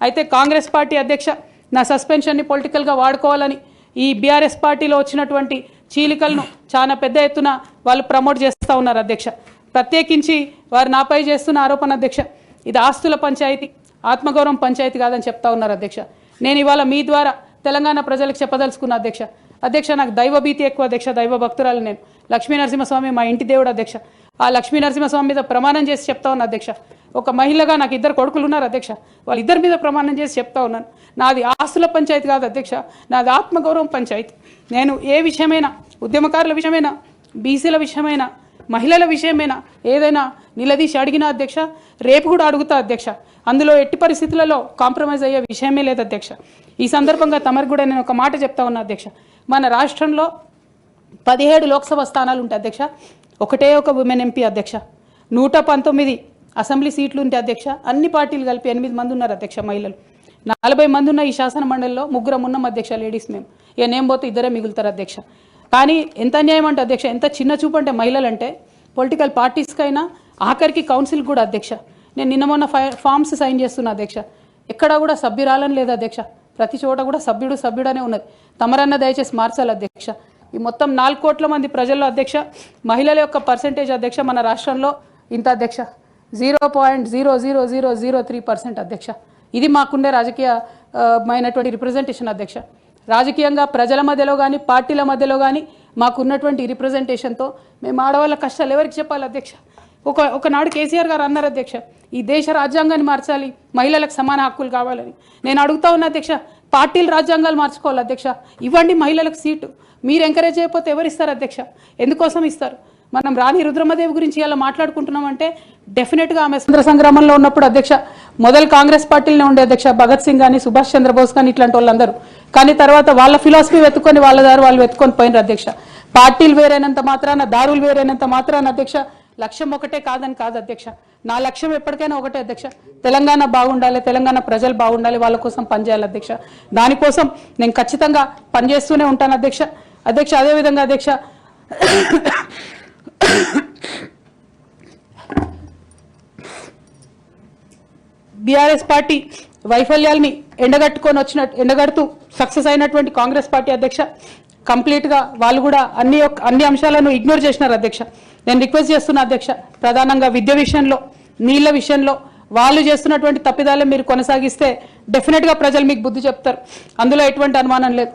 అయితే కాంగ్రెస్ పార్టీ అధ్యక్ష నా సస్పెన్షన్ని పొలిటికల్గా వాడుకోవాలని ఈ బీఆర్ఎస్ పార్టీలో వచ్చినటువంటి చీలికలను చాలా పెద్ద ఎత్తున వాళ్ళు ప్రమోట్ చేస్తూ ఉన్నారు అధ్యక్ష. ప్రత్యేకించి వారు నాపై చేస్తున్న ఆరోపణ అధ్యక్ష, ఇది ఆస్తుల పంచాయతీ, ఆత్మగౌరవం పంచాయతీ కాదని చెప్తా ఉన్నారు అధ్యక్ష. నేను ఇవాళ మీ ద్వారా తెలంగాణ ప్రజలకు చెప్పదలుచుకున్న అధ్యక్ష నాకు దైవభీతి ఎక్కువ అధ్యక్ష, దైవ భక్తురాలు నేను. లక్ష్మీ నరసింహస్వామి మా ఇంటి దేవుడు అధ్యక్ష. ఆ లక్ష్మీ నరసింహస్వామి మీద ప్రమాణం చేసి చెప్తా ఉన్నా అధ్యక్ష. ఒక మహిళగా నాకు 2 కొడుకులు ఉన్నారు అధ్యక్ష, వాళ్ళిద్దరి మీద ప్రమాణం చేసి చెప్తా ఉన్నాను, నాది ఆస్తుల పంచాయతీ కాదు అధ్యక్ష, నాది ఆత్మగౌరవం పంచాయతీ. నేను ఏ విషయమైనా, ఉద్యమకారుల విషయమైనా, బీసీల విషయమైనా, మహిళల విషయమైనా ఏదైనా నిలదీసి అడిగినా అధ్యక్ష, రేపు కూడా అడుగుతా అధ్యక్ష. అందులో ఎట్టి పరిస్థితులలో కాంప్రమైజ్ అయ్యే విషయమే లేదు అధ్యక్ష. ఈ సందర్భంగా తమరికి కూడా నేను ఒక మాట చెప్తా ఉన్నా అధ్యక్ష. మన రాష్ట్రంలో 17 లోక్సభ స్థానాలు ఉంటాయి అధ్యక్ష, ఒకటే ఒక ఉమెన్ ఎంపీ అధ్యక్ష. 119 అసెంబ్లీ సీట్లు ఉంటాయి అధ్యక్ష. అన్ని పార్టీలు కలిపి 8 మంది ఉన్నారు అధ్యక్ష మహిళలు. 40 మంది ఉన్న ఈ శాసన మండలిలో 3 ఉన్నాం అధ్యక్ష లేడీస్. మేము ఇక నేను పోతే 2 మిగులుతారు అధ్యక్ష. కానీ ఎంత అన్యాయం అంటే అధ్యక్ష, ఎంత చిన్న చూపు అంటే మహిళలు అంటే, పొలిటికల్ పార్టీస్కైనా ఆఖరికి కౌన్సిల్ కూడా అధ్యక్ష. నేను నిన్న మొన్న ఫామ్స్ సైన్ చేస్తున్నా అధ్యక్ష, ఎక్కడా కూడా సభ్యురాలని లేదు అధ్యక్ష. ప్రతి చోట కూడా సభ్యుడనే ఉన్నది. తమరన్న దయచేసి మార్చాలి అధ్యక్ష. ఈ మొత్తం 4 కోట్ల మంది ప్రజల్లో అధ్యక్ష మహిళల యొక్క పర్సెంటేజ్ అధ్యక్ష మన రాష్ట్రంలో ఇంత అధ్యక్ష, 0.00003% అధ్యక్ష. ఇది మాకుండే రాజకీయమైనటువంటి రిప్రజెంటేషన్ అధ్యక్ష. రాజకీయంగా ప్రజల మధ్యలో కానీ పార్టీల మధ్యలో కానీ మాకున్నటువంటి రిప్రజెంటేషన్తో మేము ఆడవాళ్ళ కష్టాలు ఎవరికి చెప్పాలి అధ్యక్ష. ఒకనాడు కేసీఆర్ గారు అన్నారు అధ్యక్ష, ఈ దేశ రాజ్యాంగాన్ని మార్చాలి, మహిళలకు సమాన హక్కులు కావాలని. నేను అడుగుతా ఉన్నా అధ్యక్ష, పార్టీలు రాజ్యాంగాలు మార్చుకోవాలి అధ్యక్ష. ఇవ్వండి మహిళలకు సీటు. మీరు ఎంకరేజ్ చేయకపోతే ఎవరు ఇస్తారు అధ్యక్ష? ఎందుకోసం ఇస్తారు? మనం రాణి రుద్రమదేవి గురించి ఇలా మాట్లాడుకుంటున్నామంటే డెఫినెట్గా ఆమె స్వతంత్ర సంగ్రామంలో ఉన్నప్పుడు అధ్యక్ష మొదలు కాంగ్రెస్ పార్టీలోనే ఉండే అధ్యక్ష, భగత్ సింగ్ కానీ సుభాష్ చంద్రబోస్ కానీ ఇట్లాంటి వాళ్ళందరూ. కానీ తర్వాత వాళ్ళ ఫిలాసఫీ వెతుక్కొని వాళ్ళ దారి వాళ్ళు వెతుక్కొని పోయినారు అధ్యక్ష. పార్టీలు వేరైనంత మాత్రాన, దారులు వేరైనంత మాత్రాన అధ్యక్ష లక్ష్యం ఒకటే కాదని కాదు అధ్యక్ష. నా లక్ష్యం ఎప్పటికైనా ఒకటే అధ్యక్ష, తెలంగాణ బాగుండాలి, తెలంగాణ ప్రజలు బాగుండాలి, వాళ్ళ కోసం పనిచేయాలి అధ్యక్ష. దానికోసం నేను ఖచ్చితంగా పనిచేస్తూనే ఉంటాను అధ్యక్ష. అదేవిధంగా అధ్యక్ష బీఆర్ఎస్ పార్టీ వైఫల్యాల్ని ఎండగడుతూ సక్సెస్ అయినటువంటి కాంగ్రెస్ పార్టీ అధ్యక్ష కంప్లీట్గా వాళ్ళు కూడా అన్ని అంశాలను ఇగ్నోర్ చేసినారు అధ్యక్ష. నేను రిక్వెస్ట్ చేస్తున్నా అధ్యక్ష, ప్రధానంగా విద్య విషయంలో, నీళ్ల విషయంలో వాళ్ళు చేస్తున్నటువంటి తప్పిదాలను మీరు కొనసాగిస్తే డెఫినెట్గా ప్రజలు మీకు బుద్ధి చెప్తారు, అందులో ఎటువంటి అనుమానం లేదు.